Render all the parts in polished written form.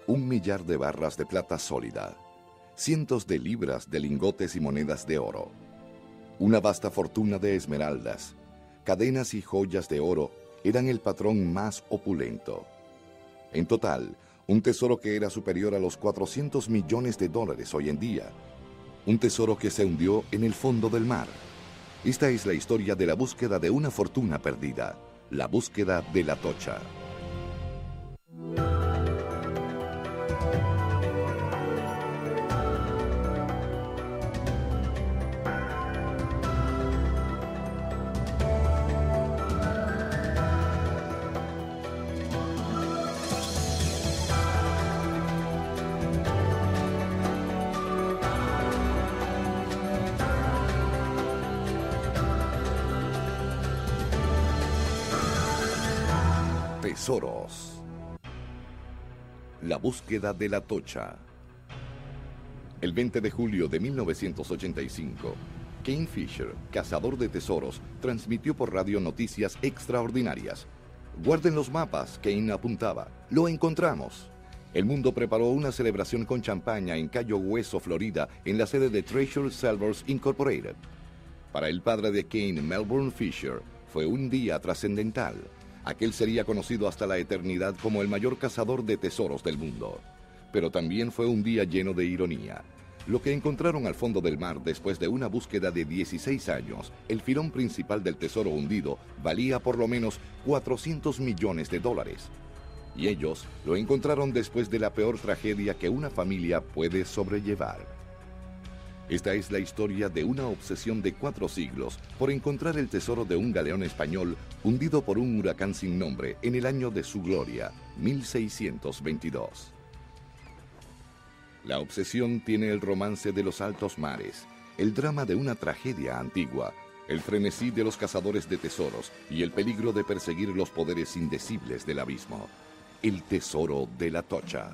1 millar de barras de plata sólida, cientos de libras de lingotes y monedas de oro, una vasta fortuna de esmeraldas, cadenas y joyas de oro eran el patrón más opulento. En total, un tesoro que era superior a los 400 millones de dólares hoy en día. Un tesoro que se hundió en el fondo del mar. Esta es la historia de la búsqueda de una fortuna perdida, la búsqueda de la Atocha. Tesoros. La búsqueda de la Atocha. El 20 de julio de 1985, Kane Fisher, cazador de tesoros, transmitió por radio noticias extraordinarias. «Guarden los mapas», Kane apuntaba. «Lo encontramos». El mundo preparó una celebración con champaña en Cayo Hueso, Florida, en la sede de Treasure Silvers Incorporated. Para el padre de Kane, Melbourne Fisher, fue un día trascendental. Aquel sería conocido hasta la eternidad como el mayor cazador de tesoros del mundo. Pero también fue un día lleno de ironía. Lo que encontraron al fondo del mar después de una búsqueda de 16 años, el filón principal del tesoro hundido, valía por lo menos 400 millones de dólares. Y ellos lo encontraron después de la peor tragedia que una familia puede sobrellevar. Esta es la historia de una obsesión de 4 siglos por encontrar el tesoro de un galeón español hundido por un huracán sin nombre en el año de su gloria, 1622. La obsesión tiene el romance de los altos mares, el drama de una tragedia antigua, el frenesí de los cazadores de tesoros y el peligro de perseguir los poderes indecibles del abismo. El tesoro de la Atocha.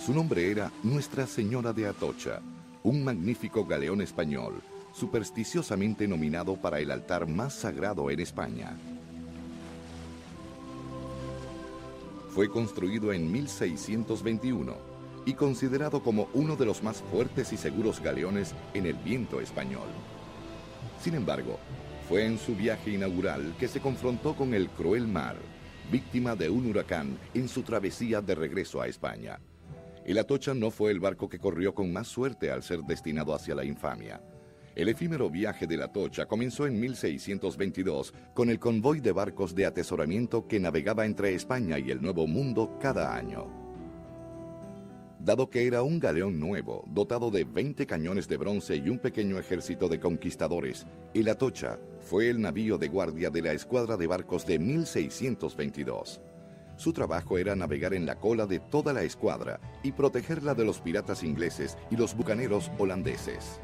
Su nombre era Nuestra Señora de Atocha, un magnífico galeón español, supersticiosamente nominado para el altar más sagrado en España. Fue construido en 1621 y considerado como uno de los más fuertes y seguros galeones en el viento español. Sin embargo, fue en su viaje inaugural que se confrontó con el cruel mar, víctima de un huracán en su travesía de regreso a España. El Atocha no fue el barco que corrió con más suerte al ser destinado hacia la infamia. El efímero viaje de la Atocha comenzó en 1622 con el convoy de barcos de atesoramiento que navegaba entre España y el Nuevo Mundo cada año. Dado que era un galeón nuevo, dotado de 20 cañones de bronce y un pequeño ejército de conquistadores, el Atocha fue el navío de guardia de la escuadra de barcos de 1622. Su trabajo era navegar en la cola de toda la escuadra y protegerla de los piratas ingleses y los bucaneros holandeses.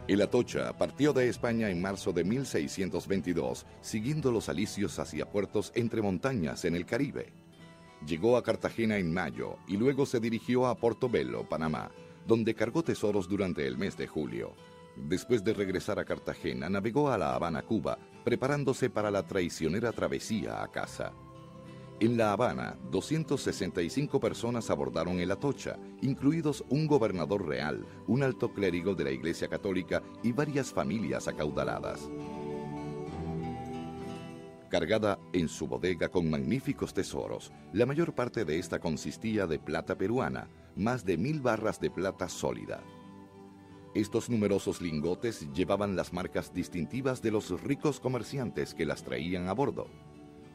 El Atocha partió de España en marzo de 1622, siguiendo los alisios hacia puertos entre montañas en el Caribe. Llegó a Cartagena en mayo y luego se dirigió a Portobelo, Panamá, donde cargó tesoros durante el mes de julio. Después de regresar a Cartagena, navegó a La Habana, Cuba, preparándose para la traicionera travesía a casa. En La Habana, 265 personas abordaron el Atocha, incluidos un gobernador real, un alto clérigo de la Iglesia Católica y varias familias acaudaladas. Cargada en su bodega con magníficos tesoros, la mayor parte de esta consistía de plata peruana, más de 1000 barras de plata sólida. Estos numerosos lingotes llevaban las marcas distintivas de los ricos comerciantes que las traían a bordo.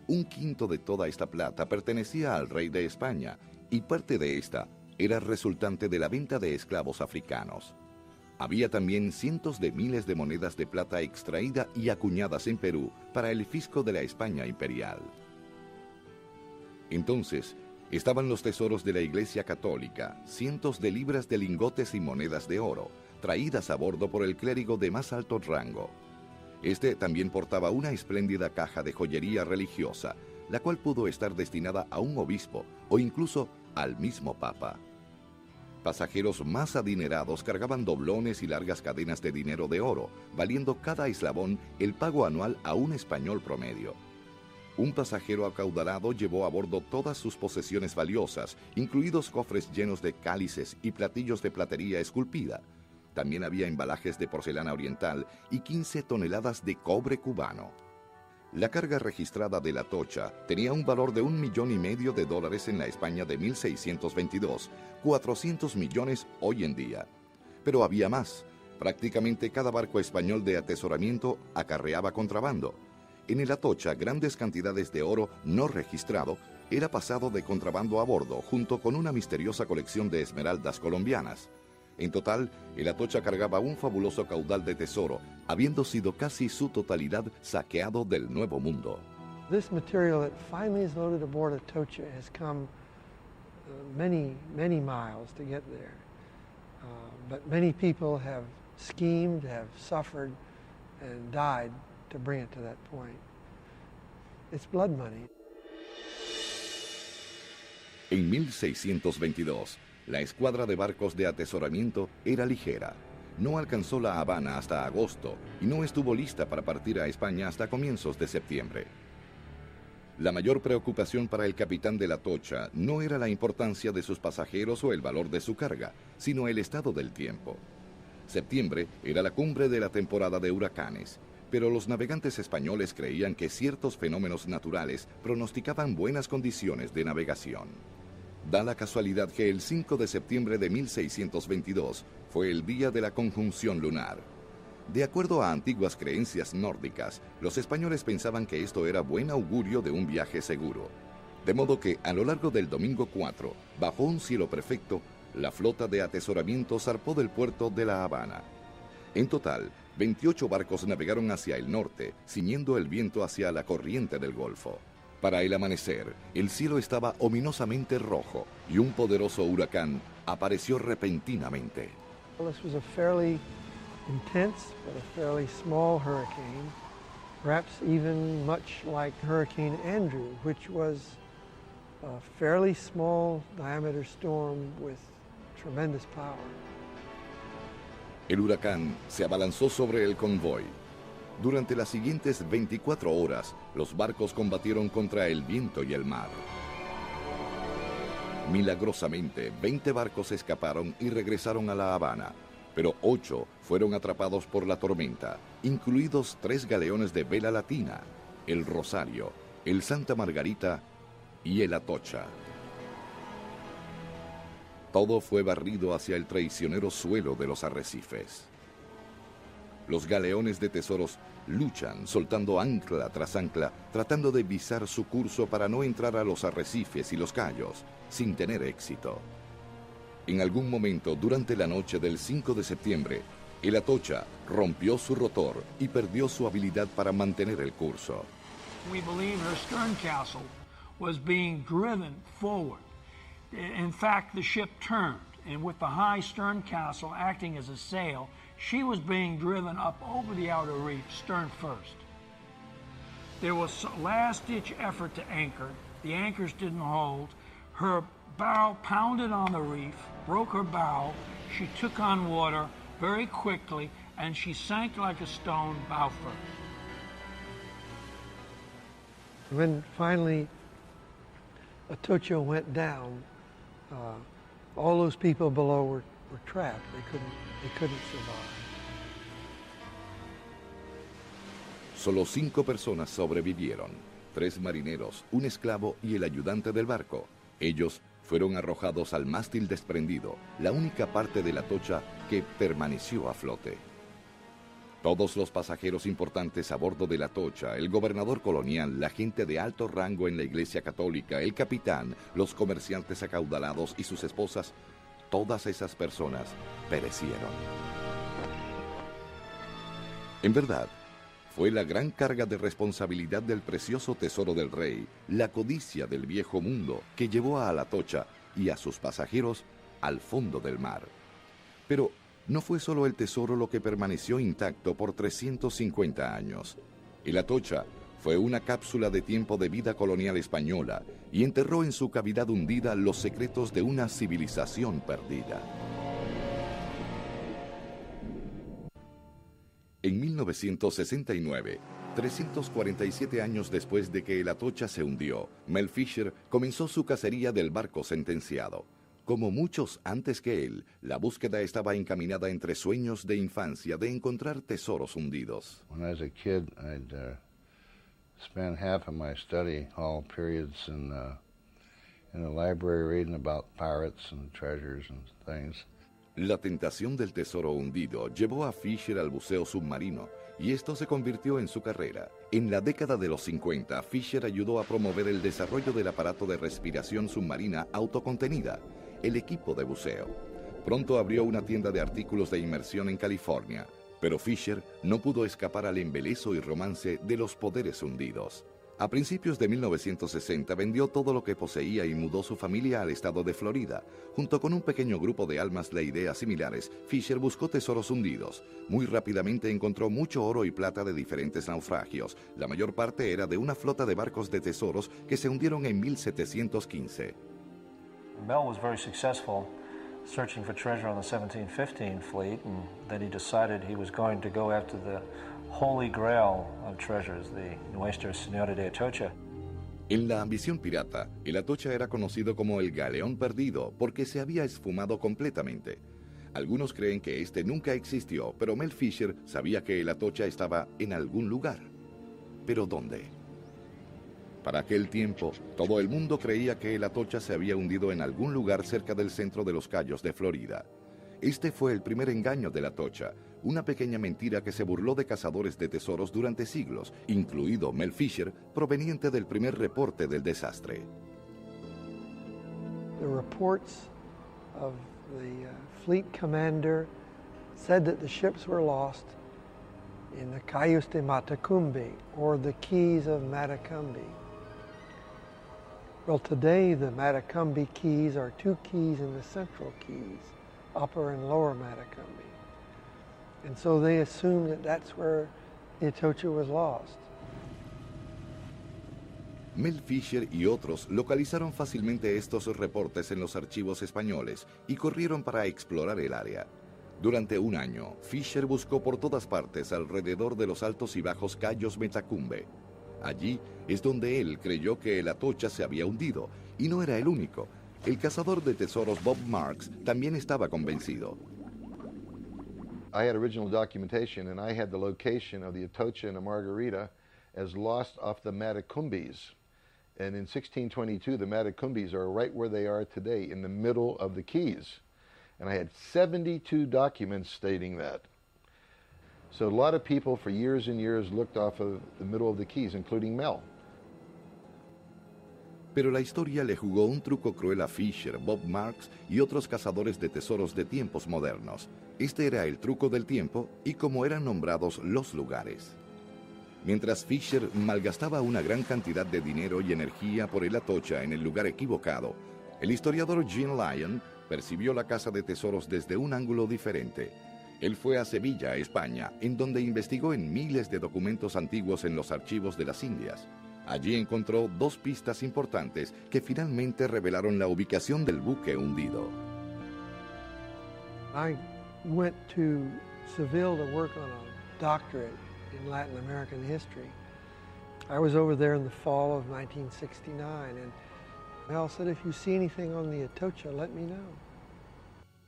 Un quinto de toda esta plata pertenecía al rey de España y parte de esta era resultante de la venta de esclavos africanos. Había también cientos de miles de monedas de plata extraída y acuñadas en Perú para el fisco de la España imperial. Entonces, estaban los tesoros de la Iglesia Católica, cientos de libras de lingotes y monedas de oro, traídas a bordo por el clérigo de más alto rango. Este también portaba una espléndida caja de joyería religiosa, la cual pudo estar destinada a un obispo o incluso al mismo papa. Pasajeros más adinerados cargaban doblones y largas cadenas de dinero de oro, valiendo cada eslabón el pago anual a un español promedio. Un pasajero acaudalado llevó a bordo todas sus posesiones valiosas, incluidos cofres llenos de cálices y platillos de platería esculpida. También había embalajes de porcelana oriental y 15 toneladas de cobre cubano. La carga registrada de la Atocha tenía un valor de $1,5 millones en la España de 1622, 400 millones hoy en día. Pero había más. Prácticamente cada barco español de atesoramiento acarreaba contrabando. En el Atocha, grandes cantidades de oro no registrado era pasado de contrabando a bordo, junto con una misteriosa colección de esmeraldas colombianas. En total, el Atocha cargaba un fabuloso caudal de tesoro, habiendo sido casi su totalidad saqueado del Nuevo Mundo. This material that finally is loaded aboard Atocha has come many miles to get there. But many people have schemed, have suffered, and died to bring it to that point. It's blood money. En 1622, la escuadra de barcos de atesoramiento era ligera. No alcanzó La Habana hasta agosto y no estuvo lista para partir a España hasta comienzos de septiembre. La mayor preocupación para el capitán de la Atocha no era la importancia de sus pasajeros o el valor de su carga, sino el estado del tiempo. Septiembre era la cumbre de la temporada de huracanes, pero los navegantes españoles creían que ciertos fenómenos naturales pronosticaban buenas condiciones de navegación. Da la casualidad que el 5 de septiembre de 1622 fue el día de la conjunción lunar. De acuerdo a antiguas creencias nórdicas, los españoles pensaban que esto era buen augurio de un viaje seguro. De modo que, a lo largo del domingo 4, bajo un cielo perfecto, la flota de atesoramiento zarpó del puerto de La Habana. En total, 28 barcos navegaron hacia el norte, ciñendo el viento hacia la corriente del Golfo. Para el amanecer, el cielo estaba ominosamente rojo y un poderoso huracán apareció repentinamente. Well, this was a fairly intense but a fairly small hurricane, perhaps even much like Hurricane Andrew, which was a fairly small diameter storm with tremendous power. El huracán se abalanzó sobre el convoy. Durante las siguientes 24 horas, los barcos combatieron contra el viento y el mar. Milagrosamente, 20 barcos escaparon y regresaron a La Habana, pero 8 fueron atrapados por la tormenta, incluidos 3 galeones de vela latina, el Rosario, el Santa Margarita y el Atocha. Todo fue barrido hacia el traicionero suelo de los arrecifes. Los galeones de tesoros luchan, soltando ancla tras ancla, tratando de visar su curso para no entrar a los arrecifes y los cayos, sin tener éxito. En algún momento, durante la noche del 5 de septiembre, el Atocha rompió su rotor y perdió su habilidad para mantener el curso. We believe her stern castle was being driven forward. In fact, the ship turned, and with the high stern castle acting as a sail, she was being driven up over the outer reef, stern first. There was a last-ditch effort to anchor. The anchors didn't hold. Her bow pounded on the reef, broke her bow. She took on water very quickly, and she sank like a stone bow first. When finally Atocha went down, all those people below were trapped. They couldn't survive. Solo 5 personas sobrevivieron, 3 marineros, un esclavo y el ayudante del barco. Ellos fueron arrojados al mástil desprendido, la única parte de la Atocha que permaneció a flote. Todos los pasajeros importantes a bordo de la Atocha, el gobernador colonial, la gente de alto rango en la Iglesia Católica, el capitán, los comerciantes acaudalados y sus esposas, todas esas personas perecieron. En verdad, fue la gran carga de responsabilidad del precioso tesoro del rey, la codicia del viejo mundo, que llevó a la Atocha y a sus pasajeros al fondo del mar. Pero no fue solo el tesoro lo que permaneció intacto por 350 años. El Atocha fue una cápsula de tiempo de vida colonial española y enterró en su cavidad hundida los secretos de una civilización perdida. En 1969, 347 años después de que el Atocha se hundió, Mel Fisher comenzó su cacería del barco sentenciado. Como muchos antes que él, la búsqueda estaba encaminada entre sueños de infancia de encontrar tesoros hundidos. When I was a kid, I'd spend half of my study hall periods in the library reading about pirates and treasures and things. La tentación del tesoro hundido llevó a Fisher al buceo submarino y esto se convirtió en su carrera. En la década de los 50, Fisher ayudó a promover el desarrollo del aparato de respiración submarina autocontenida, el equipo de buceo. Pronto abrió una tienda de artículos de inmersión en California, pero Fisher no pudo escapar al embeleso y romance de los poderes hundidos. A principios de 1960 vendió todo lo que poseía y mudó su familia al estado de Florida. Junto con un pequeño grupo de almas de ideas similares, Fisher buscó tesoros hundidos. Muy rápidamente encontró mucho oro y plata de diferentes naufragios. La mayor parte era de una flota de barcos de tesoros que se hundieron en 1715. Mel was very successful searching for treasure on the 1715 fleet, and then he decided he was going to go after the Holy Grail of treasures, the Nuestra Señora de Atocha. En la ambición pirata, el Atocha era conocido como el Galeón Perdido porque se había esfumado completamente. Algunos creen que este nunca existió, pero Mel Fisher sabía que el Atocha estaba en algún lugar. ¿Pero dónde? Para aquel tiempo, todo el mundo creía que el Atocha se había hundido en algún lugar cerca del centro de los Cayos de Florida. Este fue el primer engaño del Atocha, una pequeña mentira que se burló de cazadores de tesoros durante siglos, incluido Mel Fisher, proveniente del primer reporte del desastre. The reports of the fleet commander said that the ships were lost in the Cayos de Matacumbe, or the Keys of Matacumbe. Well, today the Matacumbe Keys are two keys in the Central Keys, Upper and Lower Matacumbe. And so they assumed that that's where the Atocha was lost. Mel Fisher y otros localizaron fácilmente estos reportes en los archivos españoles y corrieron para explorar el área. Durante un año, Fisher buscó por todas partes alrededor de los altos y bajos Cayos Matacumbe. Allí es donde él creyó que el Atocha se había hundido, y no era el único. El cazador de tesoros Bob Marks también estaba convencido. I had original documentation, and I had the location of the Atocha and the Margarita as lost off the Matacumbes. And in 1622, the Matacumbes are right where they are today, in the middle of the Keys. And I had 72 documents stating that. So a lot of people for years and years looked off of the middle of the Keys, including Mel. Pero la historia le jugó un truco cruel a Fisher, Bob Marks y otros cazadores de tesoros de tiempos modernos. Este era el truco del tiempo y cómo eran nombrados los lugares. Mientras Fisher malgastaba una gran cantidad de dinero y energía por el Atocha en el lugar equivocado, el historiador Jean Lyon percibió la casa de tesoros desde un ángulo diferente. Él fue a Sevilla, España, en donde investigó en miles de documentos antiguos en los archivos de las Indias. Allí encontró dos pistas importantes que finalmente revelaron la ubicación del buque hundido. I went to Seville to work on a doctorate in Latin American history. I was over there in the fall of 1969, and Mel said, if you see anything on the Atocha, let me know.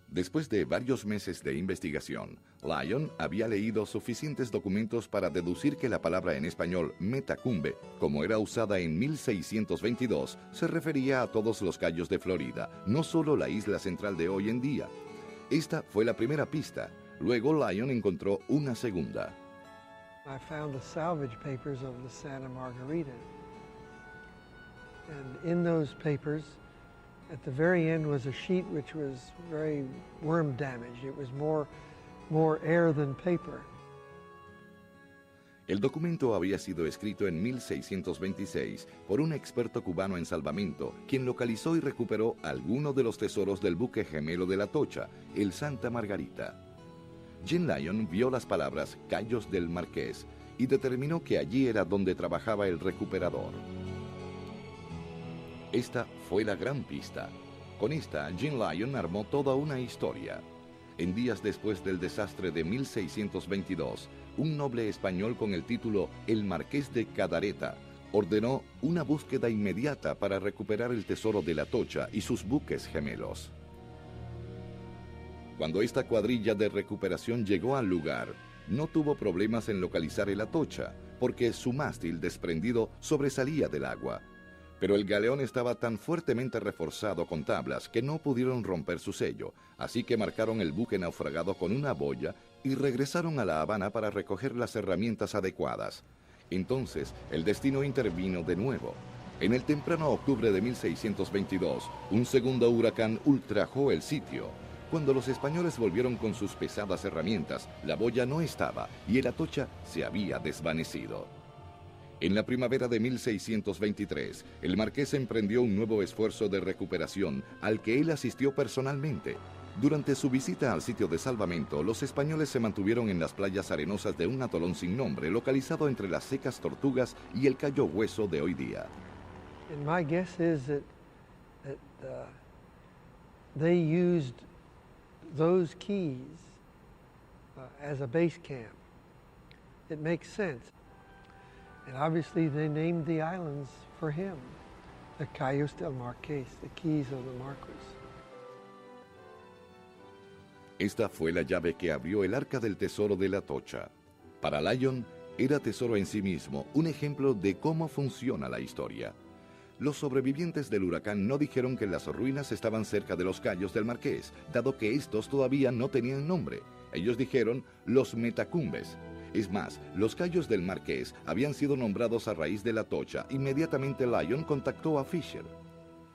Después de varios meses de investigación, Lyon había leído suficientes documentos para deducir que la palabra en español Metacumbe, como era usada en 1622, se refería a todos los cayos de Florida, no solo la isla central de hoy en día. Esta fue la primera pista. Luego Lyon encontró una segunda. I found the salvage papers of the Santa Margarita. And in those papers, at the very end was a sheet which was very worm damaged. It was more air than paper. El documento había sido escrito en 1626 por un experto cubano en salvamento, quien localizó y recuperó algunos de los tesoros del buque gemelo de la Atocha, el Santa Margarita. Jean Lyon vio las palabras Cayos del Marqués y determinó que allí era donde trabajaba el recuperador. Esta fue la gran pista. Con esta, Jean Lion armó toda una historia. En días después del desastre de 1622, un noble español con el título El Marqués de Cadareta ordenó una búsqueda inmediata para recuperar el tesoro de la Atocha y sus buques gemelos. Cuando esta cuadrilla de recuperación llegó al lugar, no tuvo problemas en localizar el Atocha, porque su mástil desprendido sobresalía del agua. Pero el galeón estaba tan fuertemente reforzado con tablas que no pudieron romper su sello, así que marcaron el buque naufragado con una boya y regresaron a La Habana para recoger las herramientas adecuadas. Entonces, el destino intervino de nuevo. En el temprano octubre de 1622, un segundo huracán ultrajó el sitio. Cuando los españoles volvieron con sus pesadas herramientas, la boya no estaba y el Atocha se había desvanecido. En la primavera de 1623, el marqués emprendió un nuevo esfuerzo de recuperación al que él asistió personalmente. Durante su visita al sitio de salvamento, los españoles se mantuvieron en las playas arenosas de un atolón sin nombre, localizado entre las secas Tortugas y el Cayo Hueso de hoy día. And my guess is that they used those keys as a base camp. It makes sense. And obviously they named the islands for him, the Cayos del Marqués, the keys of the Marquis. Esta fue la llave que abrió el arca del tesoro de la Atocha. Para Lion, era tesoro en sí mismo, un ejemplo de cómo funciona la historia. Los sobrevivientes del huracán no dijeron que las ruinas estaban cerca de los Cayos del Marqués, dado que estos todavía no tenían nombre. Ellos dijeron los Metacumbes. Es más, los Cayos del Marqués habían sido nombrados a raíz de la Atocha. Inmediatamente Lion contactó a Fisher.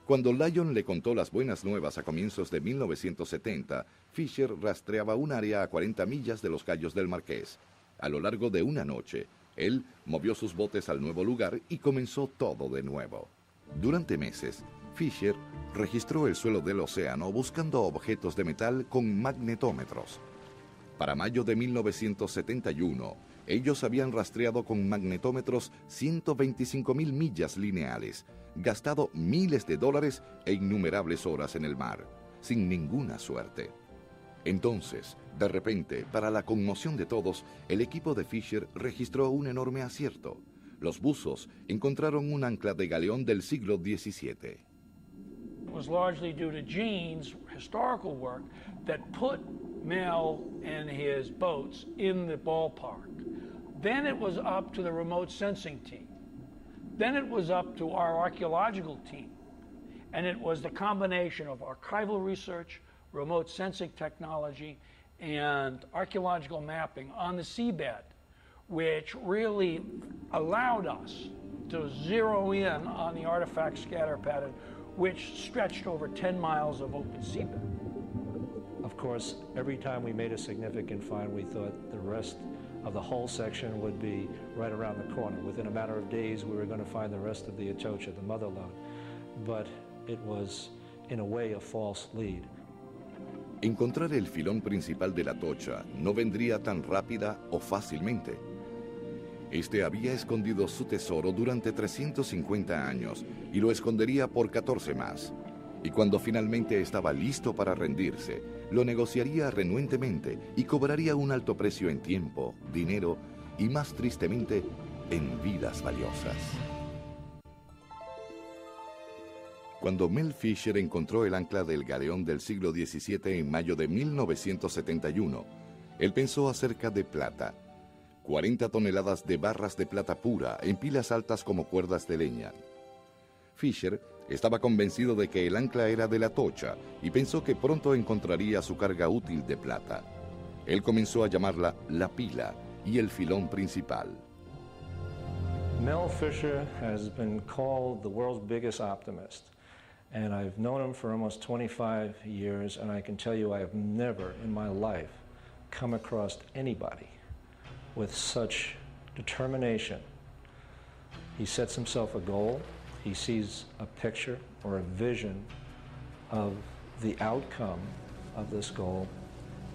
Cuando Lion le contó las buenas nuevas a comienzos de 1970, Fisher rastreaba un área a 40 millas de los Cayos del Marqués. A lo largo de una noche, él movió sus botes al nuevo lugar y comenzó todo de nuevo. Durante meses, Fisher registró el suelo del océano buscando objetos de metal con magnetómetros. Para mayo de 1971, ellos habían rastreado con magnetómetros 125,000 millas lineales, gastado miles de dólares e innumerables horas en el mar, sin ninguna suerte. Entonces, de repente, para la conmoción de todos, el equipo de Fisher registró un enorme acierto. Los buzos encontraron un ancla de galeón del siglo XVII. It was largely due to Gene's historical work that put Mel and his boats in the ballpark. Then it was up to the remote sensing team. Then it was up to our archaeological team. And it was the combination of archival research, remote sensing technology, and archaeological mapping on the seabed, which really allowed us to zero in on the artifact scatter pattern, which stretched over 10 miles of open seabed. Of course, every time we made a significant find, we thought the rest of the whole section would be right around the corner. Within a matter of days, we were going to find the rest of the Atocha, the mother lode. But it was, in a way, a false lead. Encontrar el filón principal de la Atocha no vendría tan rápida o fácilmente. Este había escondido su tesoro durante 350 años y lo escondería por 14 más. Y cuando finalmente estaba listo para rendirse, lo negociaría renuentemente y cobraría un alto precio en tiempo, dinero y, más tristemente, en vidas valiosas. Cuando Mel Fisher encontró el ancla del galeón del siglo XVII en mayo de 1971, él pensó acerca de plata. 40 toneladas de barras de plata pura en pilas altas como cuerdas de leña. Fisher estaba convencido de que el ancla era de la Atocha y pensó que pronto encontraría su carga útil de plata. Él comenzó a llamarla la pila y el filón principal. Mel Fisher has been called the world's biggest optimist, and I've known him for almost 25 years, and I can tell you I have never in my life come across anybody with such determination. He sets himself a goal, he sees a picture or a vision of the outcome of this goal,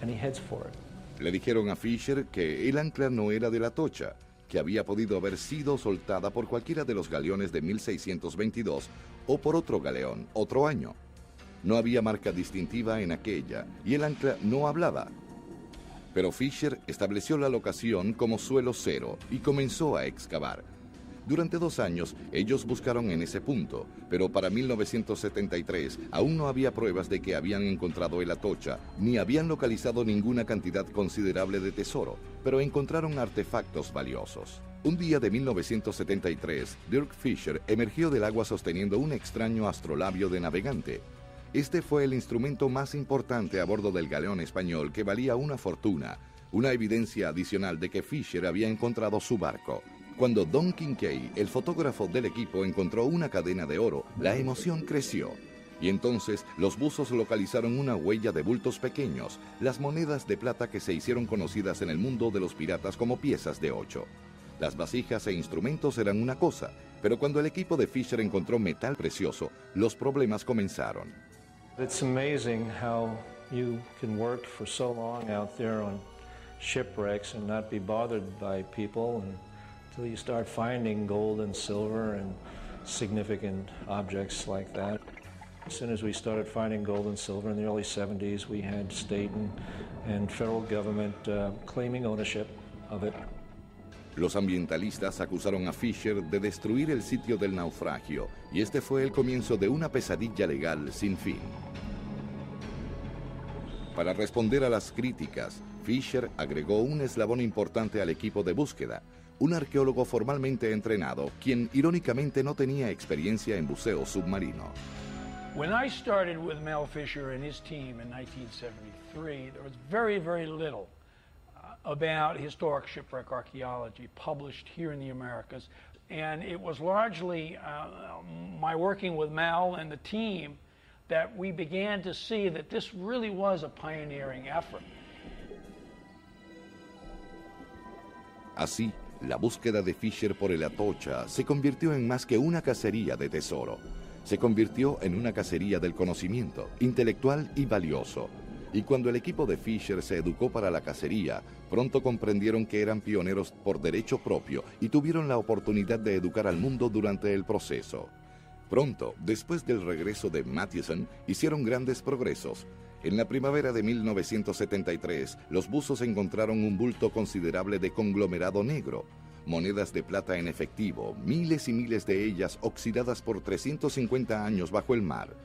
and he heads for it. Le dijeron a Fisher que el ancla no era de la Atocha, que había podido haber sido soltada por cualquiera de los galeones de 1622 o por otro galeón, otro año. No había marca distintiva en aquella y el ancla no hablaba. Pero Fisher estableció la locación como suelo cero y comenzó a excavar. Durante 2 años ellos buscaron en ese punto, pero para 1973 aún no había pruebas de que habían encontrado el Atocha, ni habían localizado ninguna cantidad considerable de tesoro, pero encontraron artefactos valiosos. Un día de 1973, Dirk Fisher emergió del agua sosteniendo un extraño astrolabio de navegante. Este fue el instrumento más importante a bordo del galeón español que valía una fortuna, una evidencia adicional de que Fisher había encontrado su barco. Cuando Don Kincaid, el fotógrafo del equipo, encontró una cadena de oro, la emoción creció. Y entonces los buzos localizaron una huella de bultos pequeños, las monedas de plata que se hicieron conocidas en el mundo de los piratas como piezas de 8. Las vasijas e instrumentos eran una cosa, pero cuando el equipo de Fisher encontró metal precioso, los problemas comenzaron. It's amazing how you can work for so long out there on shipwrecks and not be bothered by people until you start finding gold and silver and significant objects like that. As soon as we started finding gold and silver in the early 70s, we had state and federal government claiming ownership of it. Los ambientalistas acusaron a Fisher de destruir el sitio del naufragio, y este fue el comienzo de una pesadilla legal sin fin. Para responder a las críticas, Fisher agregó un eslabón importante al equipo de búsqueda, un arqueólogo formalmente entrenado, quien irónicamente no tenía experiencia en buceo submarino. When I started with Mel Fisher and his team in 1973, there was very, very little about historic shipwreck archaeology published here in the Americas. And it was largely my working with Mel and the team that we began to see that this really was a pioneering effort. Así, la búsqueda de Fisher por el Atocha se convirtió en más que una cacería de tesoro. Se convirtió en una cacería del conocimiento, intelectual y valioso. Y cuando el equipo de Fisher se educó para la cacería, pronto comprendieron que eran pioneros por derecho propio y tuvieron la oportunidad de educar al mundo durante el proceso. Pronto, después del regreso de Mathieson, hicieron grandes progresos. En la primavera de 1973, los buzos encontraron un bulto considerable de conglomerado negro, monedas de plata en efectivo, miles y miles de ellas oxidadas por 350 años bajo el mar.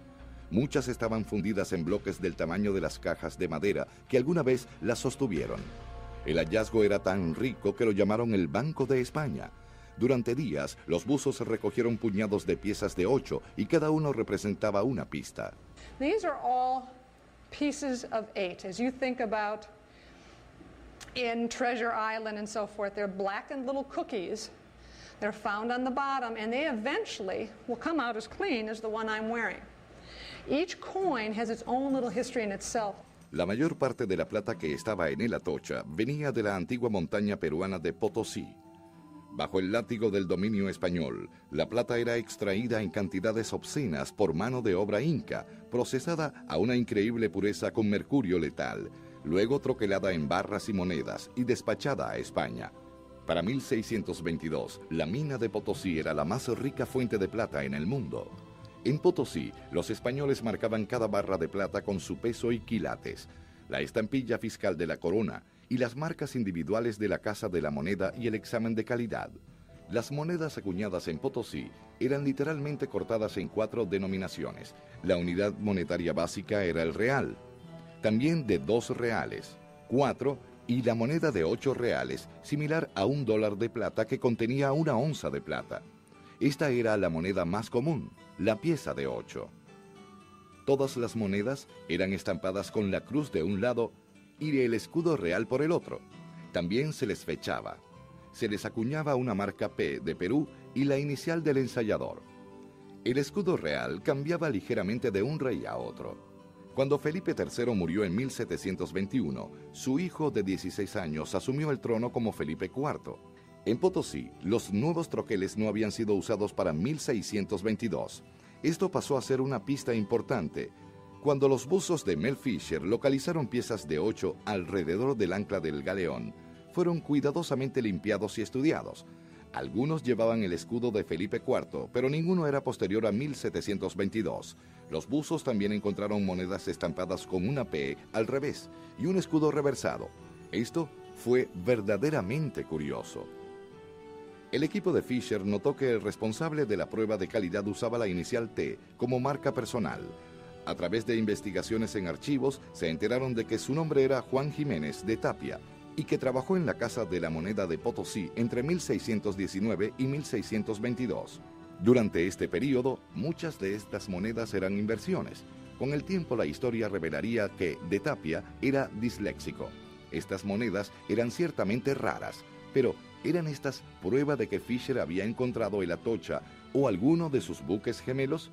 Muchas estaban fundidas en bloques del tamaño de las cajas de madera que alguna vez las sostuvieron. El hallazgo era tan rico que lo llamaron el Banco de España. Durante días, los buzos recogieron puñados de piezas de 8 y cada uno representaba una pista. These are all pieces of 8. As you think about in Treasure Island and so forth, they're blackened little cookies. They're found on the bottom, and they eventually will come out as clean as the one I'm wearing. Each coin has its own little history in itself. La mayor parte de la plata que estaba en el Atocha venía de la antigua montaña peruana de Potosí. Bajo el látigo del dominio español, la plata era extraída en cantidades obscenas por mano de obra inca, procesada a una increíble pureza con mercurio letal, luego troquelada en barras y monedas y despachada a España. Para 1622, la mina de Potosí era la más rica fuente de plata en el mundo. En Potosí, los españoles marcaban cada barra de plata con su peso y quilates, la estampilla fiscal de la corona y las marcas individuales de la Casa de la Moneda y el examen de calidad. Las monedas acuñadas en Potosí eran literalmente cortadas en 4 denominaciones. La unidad monetaria básica era el real, también de 2 reales, 4 y la moneda de 8 reales, similar a $1 de plata que contenía una onza de plata. Esta era la moneda más común, la pieza de 8. Todas las monedas eran estampadas con la cruz de un lado y el escudo real por el otro. También se les fechaba. Se les acuñaba una marca P de Perú y la inicial del ensayador. El escudo real cambiaba ligeramente de un rey a otro. Cuando Felipe III murió en 1721, su hijo de 16 años asumió el trono como Felipe IV. En Potosí, los nuevos troqueles no habían sido usados para 1622. Esto pasó a ser una pista importante. Cuando los buzos de Mel Fisher localizaron piezas de 8 alrededor del ancla del galeón, fueron cuidadosamente limpiados y estudiados. Algunos llevaban el escudo de Felipe IV, pero ninguno era posterior a 1722. Los buzos también encontraron monedas estampadas con una P al revés y un escudo reversado. Esto fue verdaderamente curioso. El equipo de Fisher notó que el responsable de la prueba de calidad usaba la inicial T como marca personal. A través de investigaciones en archivos, se enteraron de que su nombre era Juan Jiménez de Tapia y que trabajó en la Casa de la Moneda de Potosí entre 1619 y 1622. Durante este periodo, muchas de estas monedas eran inversiones. Con el tiempo, la historia revelaría que de Tapia era disléxico. Estas monedas eran ciertamente raras, pero ¿eran estas prueba de que Fisher había encontrado el Atocha o alguno de sus buques gemelos?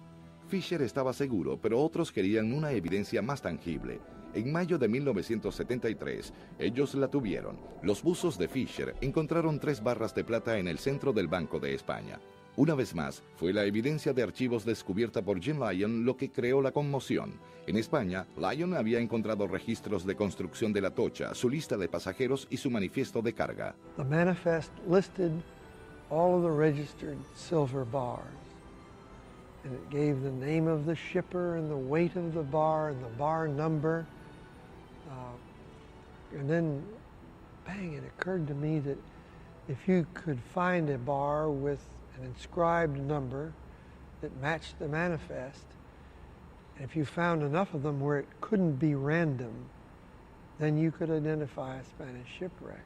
Fisher estaba seguro, pero otros querían una evidencia más tangible. En mayo de 1973, ellos la tuvieron. Los buzos de Fisher encontraron 3 barras de plata en el centro del Banco de España. Una vez más, fue la evidencia de archivos descubierta por Jim Lyon lo que creó la conmoción. En España, Lyon había encontrado registros de construcción de la Atocha, su lista de pasajeros y su manifiesto de carga. The manifest listed all of the registered silver bars. And it gave the name of the shipper and the weight of the bar and the bar number. And then, bang, it occurred to me that if you could find a bar with an inscribed number that matched the manifest, and if you found enough of them where it couldn't be random, then you could identify a Spanish shipwreck.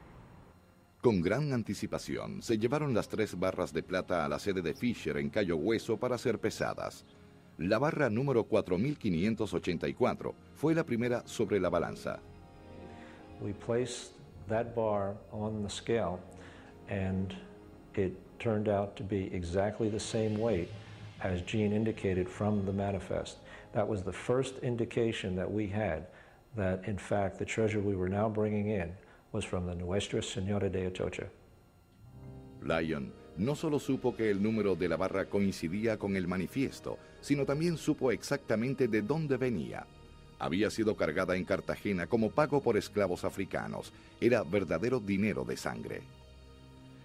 Con gran anticipación, se llevaron las 3 barras de plata a la sede de Fisher en Cayo Hueso para ser pesadas. La barra número 4584 fue la primera sobre la balanza. We placed that bar on the scale, and it turned out to be exactly the same weight as Gene indicated from the manifest. That was the first indication that we had that, in fact, the treasure we were now bringing in was from the Nuestra Señora de Atocha. Lyon no solo supo que el número de la barra coincidía con el manifiesto, sino también supo exactamente de dónde venía. Había sido cargada en Cartagena como pago por esclavos africanos. Era verdadero dinero de sangre.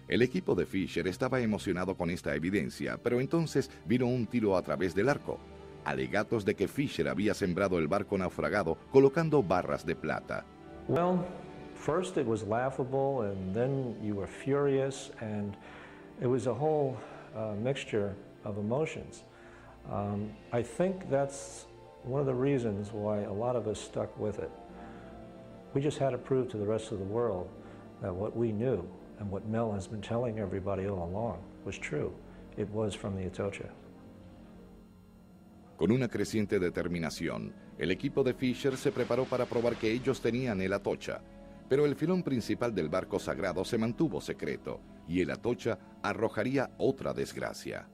El equipo de Fisher estaba emocionado con esta evidencia, pero entonces vino un tiro a través del arco. Alegatos de que Fisher había sembrado el barco naufragado colocando barras de plata. Well, first it was laughable, and then you were furious, and it was a whole mixture of emotions. I think that's one of the reasons why a lot of us stuck with it. We just had to prove to the rest of the world that what we knew and what Mel has been telling everybody all along was true. It was from the Atocha. Con una creciente determinación, el equipo de Fisher se preparó para probar que ellos tenían el Atocha. Pero el filón principal del barco sagrado se mantuvo secreto, y el Atocha arrojaría otra desgracia.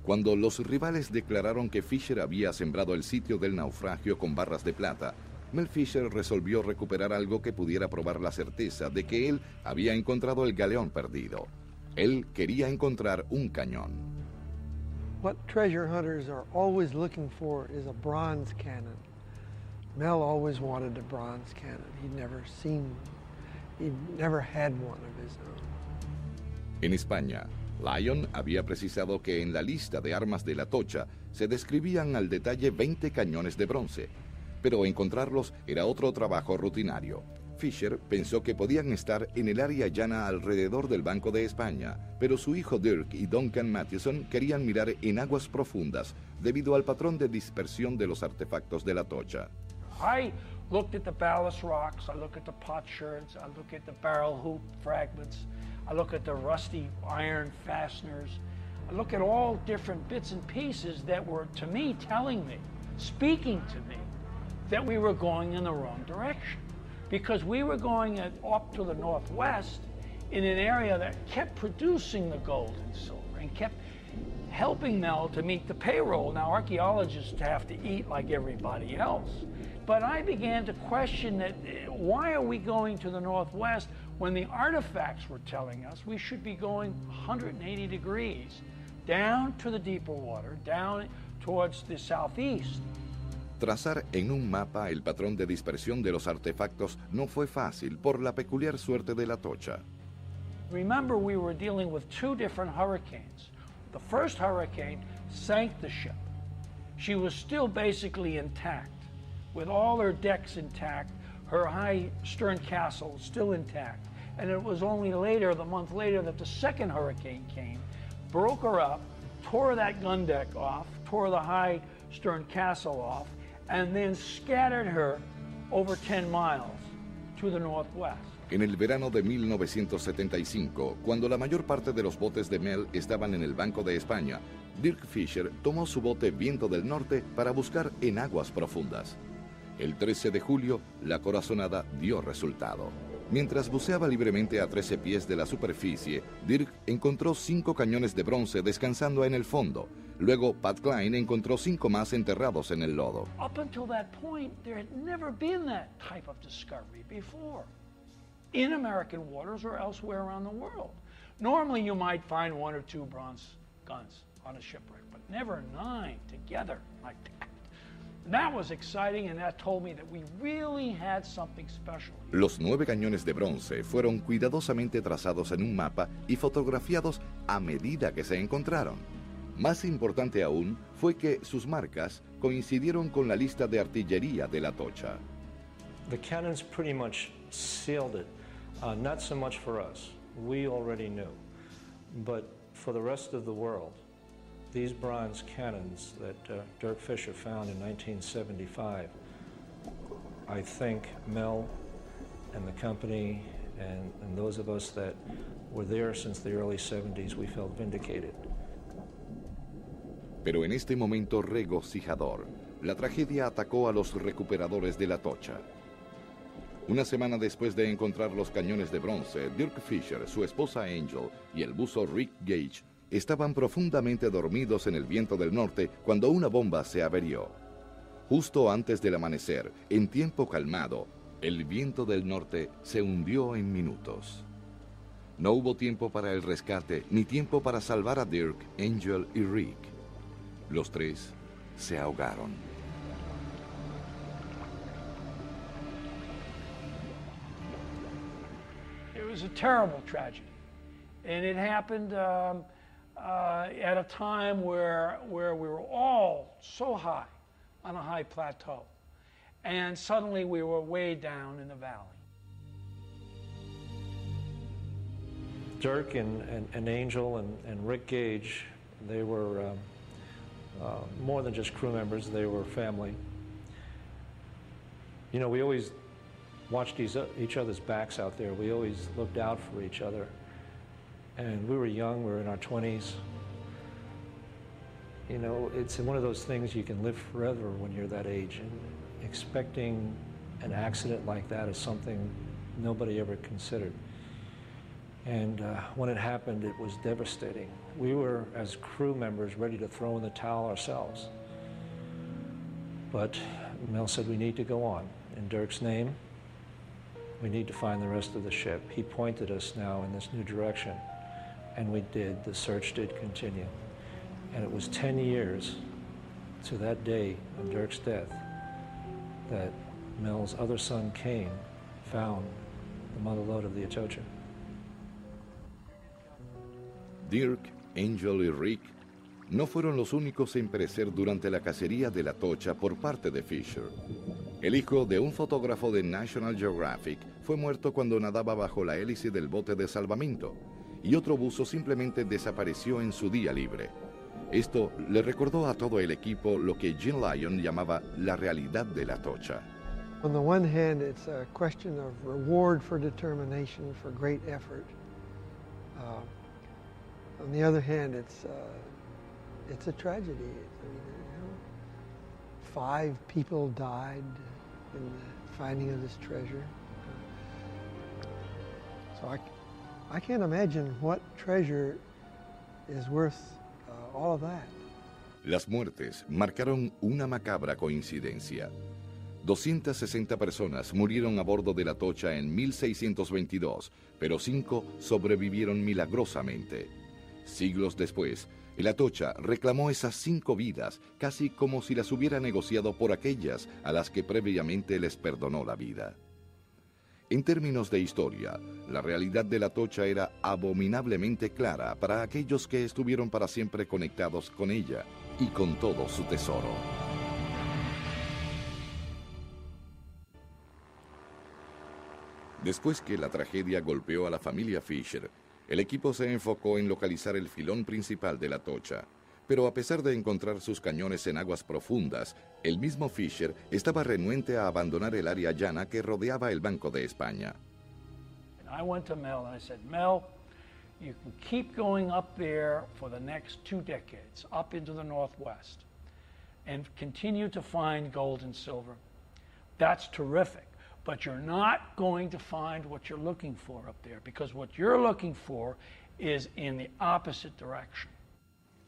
Cuando los rivales declararon que Fisher había sembrado el sitio del naufragio con barras de plata, Mel Fisher resolvió recuperar algo que pudiera probar la certeza de que él había encontrado el galeón perdido. Él quería encontrar un cañón. What treasure hunters are always looking for is a bronze cannon. Mel always wanted a bronze cannon. He'd never had one of his own. En España, Lyon había precisado que en la lista de armas de la Atocha se describían al detalle 20 cañones de bronce, pero encontrarlos era otro trabajo rutinario. Fisher pensó que podían estar en el área llana alrededor del Banco de España, pero su hijo Dirk y Duncan Matheson querían mirar en aguas profundas debido al patrón de dispersión de los artefactos de la Atocha. I looked at the ballast rocks, I look at the potsherds, I look at the barrel hoop fragments, I look at the rusty iron fasteners, I look at all different bits and pieces that were, to me, telling me, speaking to me, that we were going in the wrong direction. Because we were going up to the northwest in an area that kept producing the gold and silver and kept helping Mel to meet the payroll. Now, archaeologists have to eat like everybody else. But I began to question that why are we going to the northwest when the artifacts were telling us we should be going 180 degrees down to the deeper water, down towards the southeast. Trazar en un mapa el patrón de dispersión de los artefactos no fue fácil por la peculiar suerte de la Atocha. Remember, we were dealing with two different hurricanes. The first hurricane sank the ship. She was still basically intact, with all her decks intact, her high stern castle still intact. And it was only later, the month later, that the second hurricane came, broke her up, tore that gun deck off, tore the high stern castle off, and then scattered her over 10 miles to the northwest. En el verano de 1975, cuando la mayor parte de los botes de Mel estaban en el Banco de España, Dirk Fisher tomó su bote Viento del Norte para buscar en aguas profundas. El 13 de julio, la corazonada dio resultado. Mientras buceaba libremente a 13 pies de la superficie, Dirk encontró 5 cañones de bronce descansando en el fondo. Luego, Pat Klein encontró 5 más enterrados en el lodo. Up until that point, there had never been that type of discovery before, in American waters or elsewhere around the world. Normally, you might find 1 or 2 bronze guns on a shipwreck, but never 9 together like that. That was exciting, and that told me that we really had something special. Los 9 cañones de bronce fueron cuidadosamente trazados en un mapa y fotografiados a medida que se encontraron. Más importante aún fue que sus marcas coincidieron con la lista de artillería de la Atocha. The cannons pretty much sealed it. Not so much for us. We already knew. But for the rest of the world, these bronze cannons that Dirk Fisher found in 1975, I think Mel and the company and those of us that were there since the early 70s, we felt vindicated. Pero en este momento regocijador, la tragedia atacó a los recuperadores de la Atocha. Una semana después de encontrar los cañones de bronce, Dirk Fisher, su esposa Angel y el buzo Rick Gage estaban profundamente dormidos en el Viento del Norte cuando una bomba se averió. Justo antes del amanecer, en tiempo calmado, el Viento del Norte se hundió en minutos. No hubo tiempo para el rescate ni tiempo para salvar a Dirk, Angel y Rick. Los 3 se ahogaron. It was a terrible tragedy, and it happened at a time where we were all so high on a high plateau, and suddenly we were way down in the valley. Dirk and Angel and Rick Gage, they were more than just crew members, they were family. You know, we always watched each other's backs out there. We always looked out for each other. And we were young, we were in our 20s. You know, it's one of those things you can live forever when you're that age. And expecting an accident like that is something nobody ever considered. And when it happened, it was devastating. We were, as crew members, ready to throw in the towel ourselves. But Mel said, we need to go on. In Dirk's name, we need to find the rest of the ship. He pointed us now in this new direction, and we did. The search did continue. And it was 10 years to that day of Dirk's death that Mel's other son, Kane, found the mother lode of the Atocha. Dirk, Angel y Rick no fueron los únicos en perecer durante la cacería de la Atocha por parte de Fisher. El hijo de un fotógrafo de National Geographic fue muerto cuando nadaba bajo la hélice del bote de salvamento, y otro buzo simplemente desapareció en su día libre. Esto le recordó a todo el equipo lo que Jim Lyon llamaba la realidad de la Atocha. On the one hand, it's a question of reward for determination, for great effort. On the other hand, it's a tragedy. I mean, you know, 5 people died in the finding of this treasure. So I can't imagine what treasure is worth all of that. Las muertes marcaron una macabra coincidencia. 260 personas murieron a bordo de la Atocha en 1622, pero 5 sobrevivieron milagrosamente. Siglos después, El Atocha reclamó esas 5 vidas, casi como si las hubiera negociado por aquellas a las que previamente les perdonó la vida. En términos de historia, la realidad del Atocha era abominablemente clara para aquellos que estuvieron para siempre conectados con ella y con todo su tesoro. Después que la tragedia golpeó a la familia Fisher, el equipo se enfocó en localizar el filón principal de la Atocha. Pero a pesar de encontrar sus cañones en aguas profundas, el mismo Fisher estaba renuente a abandonar el área llana que rodeaba el Banco de España. I went to Mel and I said, Mel, you can keep going up there for the next 2 decades, up into the Northwest, and continue to find gold and silver. That's terrific. But you're not going to find what you're looking for up there, because what you're looking for is in the opposite direction.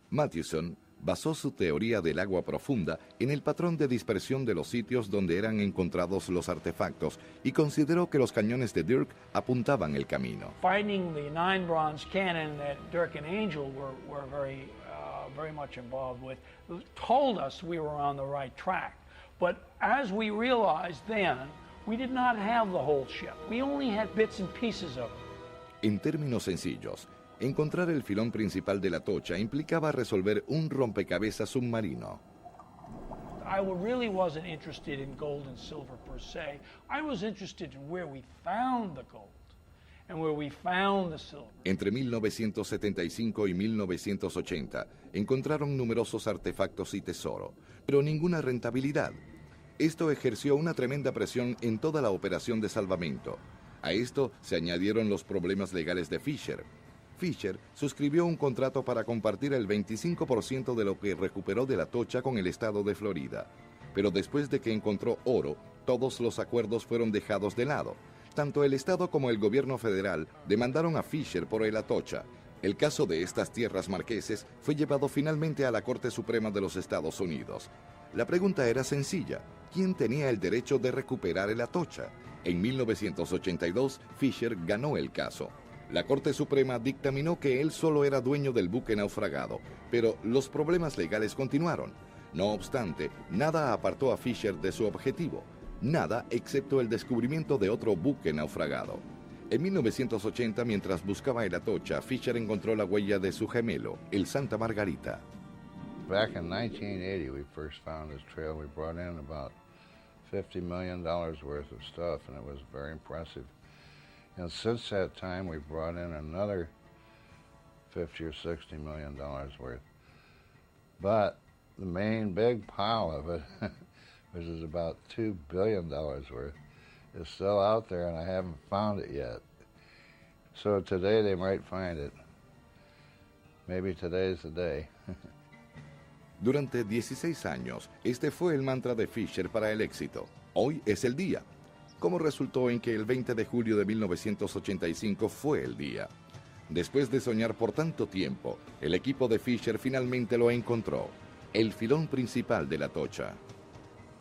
Mathewson basó su teoría del agua profunda en el patrón de dispersión de los sitios donde eran encontrados los artefactos y consideró que los cañones de Dirk apuntaban el camino. Finding the 9 bronze cannon that Dirk and Angel were very much involved with told us we were on the right track. But as we realized then, we did not have the whole ship. We only had bits and pieces of it. En términos sencillos, encontrar el filón principal de la Atocha implicaba resolver un rompecabezas submarino. I really wasn't interested in gold and silver per se. I was interested in where we found the gold and where we found the silver. Entre 1975 y 1980 encontraron numerosos artefactos y tesoro, pero ninguna rentabilidad. Esto ejerció una tremenda presión en toda la operación de salvamento. A esto se añadieron los problemas legales de Fisher. Fisher suscribió un contrato para compartir el 25% de lo que recuperó de la Atocha con el estado de Florida. Pero después de que encontró oro, todos los acuerdos fueron dejados de lado. Tanto el estado como el gobierno federal demandaron a Fisher por el Atocha. El caso de estas tierras marqueses fue llevado finalmente a la Corte Suprema de los Estados Unidos. La pregunta era sencilla: ¿quién tenía el derecho de recuperar el Atocha? En 1982, Fisher ganó el caso. La Corte Suprema dictaminó que él solo era dueño del buque naufragado, pero los problemas legales continuaron. No obstante, nada apartó a Fisher de su objetivo. Nada excepto el descubrimiento de otro buque naufragado. En 1980, mientras buscaba el Atocha, Fisher encontró la huella de su gemelo, el Santa Margarita. Back in 1980, we first found this trail. We brought in about $50 million worth of stuff, and it was very impressive. And since that time, we brought in another $50 or $60 million worth. But the main big pile of it, which is about $2 billion worth, is still out there, and I haven't found it yet. So today they might find it. Maybe today's the day. Durante 16 años, este fue el mantra de Fisher para el éxito. Hoy es el día. Como resultó en que el 20 de julio de 1985 fue el día. Después de soñar por tanto tiempo, el equipo de Fisher finalmente lo encontró, el filón principal de la Atocha.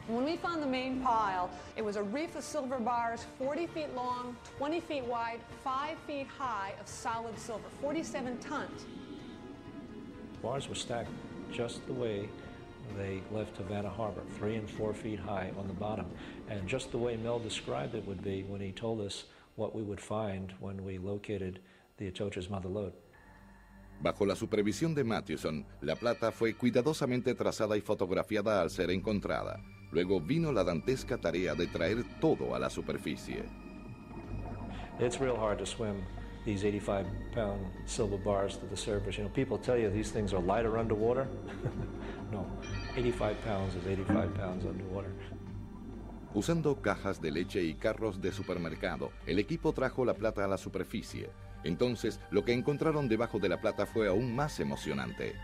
When we found the main pile, it was a reef of silver bars 40 feet long, 20 feet wide, 5 feet high of solid silver, 47 tons. Bars were stacked just the way they left Havana Harbor, 3 and 4 feet high on the bottom, and just the way Mel described it would be when he told us what we would find when we located the Atocha's mother lode. Bajo la supervisión de Mathewson, la plata fue cuidadosamente trazada y fotografiada al ser encontrada. Luego vino la dantesca tarea de traer todo a la superficie. It's real hard to swim these 85-pound silver bars to the surface. You know, people tell you these things are lighter underwater. No, 85 pounds is 85 pounds underwater. Usando cajas de leche y carros de supermercado, el equipo trajo la plata a la superficie. Entonces, lo que encontraron debajo de la plata fue aún más emocionante.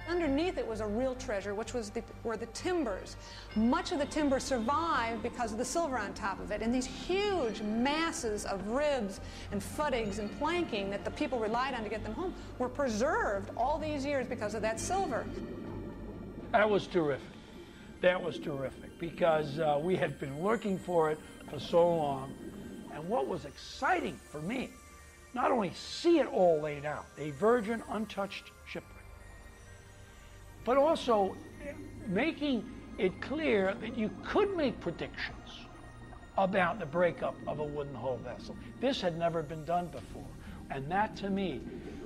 Underneath it was a real treasure, which were the timbers. Much of the timber survived because of the silver on top of it, and these huge masses of ribs and footings and planking that the people relied on to get them home were preserved all these years because of that silver. That was terrific. That was terrific because we had been looking for it for so long. And what was exciting for me, not only see it all laid out, a virgin, untouched shipwreck, but also making it clear that you could make predictions about the breakup of a wooden hull vessel. This had never been done before, and that to me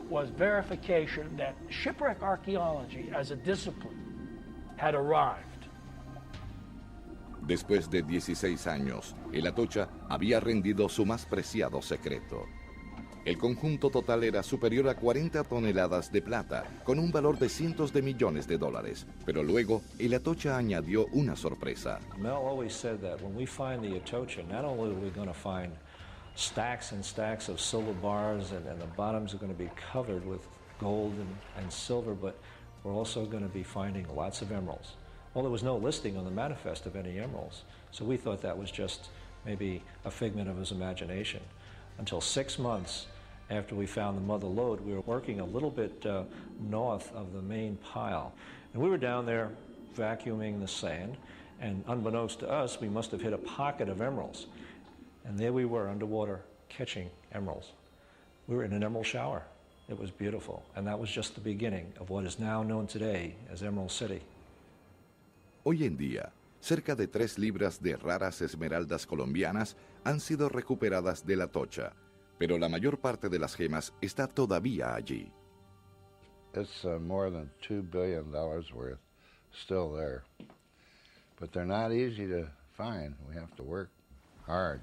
was verification that shipwreck archaeology as a discipline had arrived. Después de 16 años, el Atocha había rendido su más preciado secreto. El conjunto total era superior a 40 toneladas de plata, con un valor de cientos de millones de dólares. Pero luego, el Atocha añadió una sorpresa. Mel always said that when we find the Atocha, not only are we going to find stacks and stacks of silver bars and the bottoms are going to be covered with gold and silver, but we're also going to be finding lots of emeralds. Well, there was no listing on the manifest of any emeralds, so we thought that was just maybe a figment of his imagination. Until 6 months after we found the mother lode, we were working a little bit north of the main pile. And we were down there vacuuming the sand, and unbeknownst to us, we must have hit a pocket of emeralds. And there we were underwater catching emeralds. We were in an emerald shower. It was beautiful, and that was just the beginning of what is now known today as Emerald City. Hoy en día, cerca de 3 libras de raras esmeraldas colombianas han sido recuperadas de la Atocha, pero la mayor parte de las gemas está todavía allí. It's more than $2 billion worth still there. But they're not easy to find. We have to work hard.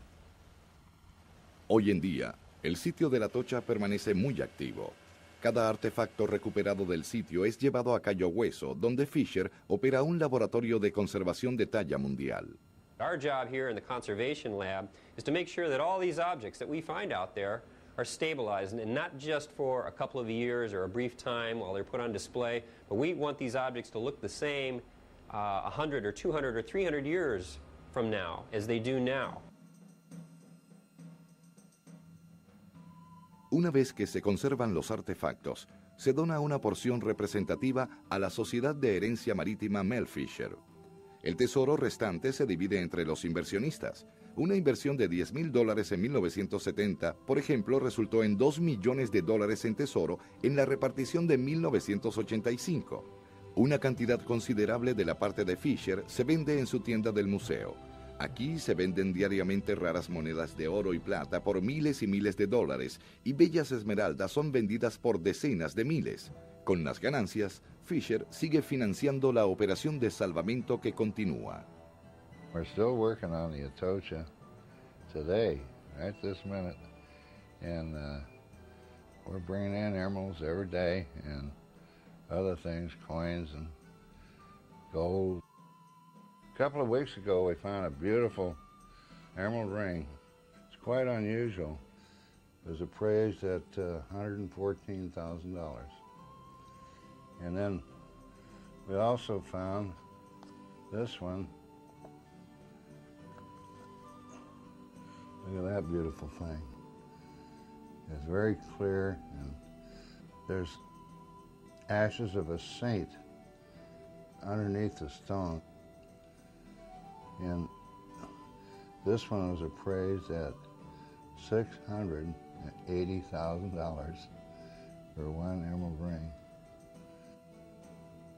Hoy en día, el sitio de la Atocha permanece muy activo. Cada artefacto recuperado del sitio es llevado a Cayo Hueso, donde Fisher opera un laboratorio de conservación de talla mundial. Our job here in the conservation lab is to make sure that all these objects that we find out there are stabilized, and not just for a couple of years or a brief time while they're put on display, but we want these objects to look the same 100 or 200 or 300 years from now as they do now. Una vez que se conservan los artefactos, se dona una porción representativa a la Sociedad de Herencia Marítima Mel Fisher. El tesoro restante se divide entre los inversionistas. Una inversión de $10,000 en 1970, por ejemplo, resultó en $2 millones en tesoro en la repartición de 1985. Una cantidad considerable de la parte de Fisher se vende en su tienda del museo. Aquí se venden diariamente raras monedas de oro y plata por miles y miles de dólares, y bellas esmeraldas son vendidas por decenas de miles. Con las ganancias, Fisher sigue financiando la operación de salvamento que continúa. We're still working on the Atocha today, right this minute, and we're bringing in emeralds every day and other things, coins and gold. A couple of weeks ago, we found a beautiful emerald ring. It's quite unusual. It was appraised at $114,000. And then we also found this one. Look at that beautiful thing. It's very clear, and there's ashes of a saint underneath the stone. And this one was appraised at $680,000 for one emerald ring.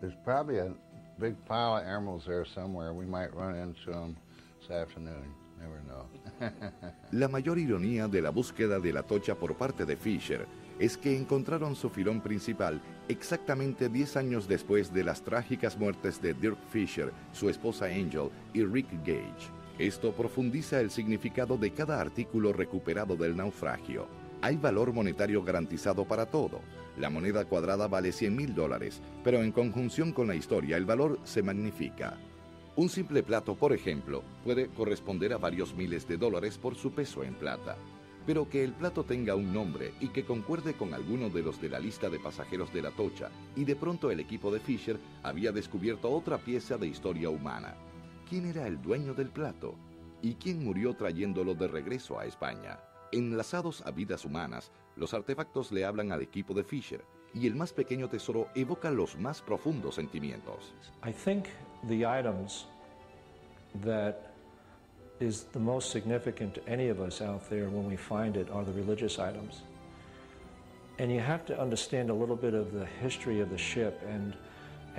There's probably a big pile of emeralds there somewhere. We might run into them this afternoon. Never know. La mayor ironía de la búsqueda de la Atocha por parte de Fisher es que encontraron su filón principal exactamente 10 años después de las trágicas muertes de Dirk Fisher, su esposa Angel y Rick Gage. Esto profundiza el significado de cada artículo recuperado del naufragio. Hay valor monetario garantizado para todo. La moneda cuadrada vale $100,000, pero en conjunción con la historia el valor se magnifica. Un simple plato, por ejemplo, puede corresponder a varios miles de dólares por su peso en plata. Pero que el plato tenga un nombre y que concuerde con alguno de los de la lista de pasajeros de la Atocha, y de pronto el equipo de Fisher había descubierto otra pieza de historia humana. ¿Quién era el dueño del plato? ¿Y quién murió trayéndolo de regreso a España? Enlazados a vidas humanas, los artefactos le hablan al equipo de Fisher, y el más pequeño tesoro evoca los más profundos sentimientos. I think the items that is the most significant to any of us out there when we find it are the religious items. And you have to understand a little bit of the history of the ship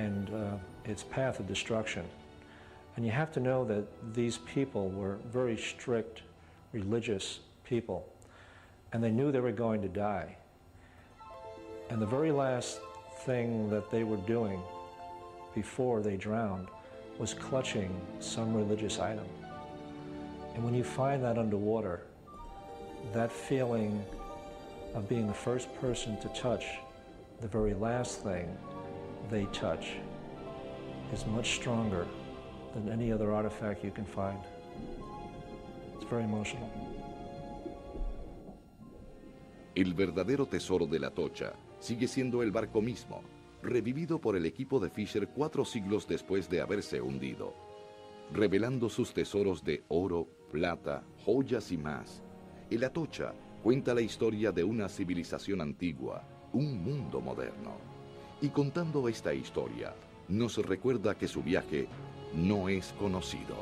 and its path of destruction. And you have to know that these people were very strict, religious people, and they knew they were going to die. And the very last thing that they were doing before they drowned was clutching some religious item. And when you find that underwater, that feeling of being the first person to touch the very last thing they touch is much stronger than any other artifact you can find. It's very emotional. El verdadero tesoro de la Atocha sigue siendo el barco mismo, revivido por el equipo de Fisher 4 siglos después de haberse hundido, revelando sus tesoros de oro, plata, joyas y más. El Atocha cuenta la historia de una civilización antigua, un mundo moderno. Y contando esta historia, nos recuerda que su viaje no es conocido.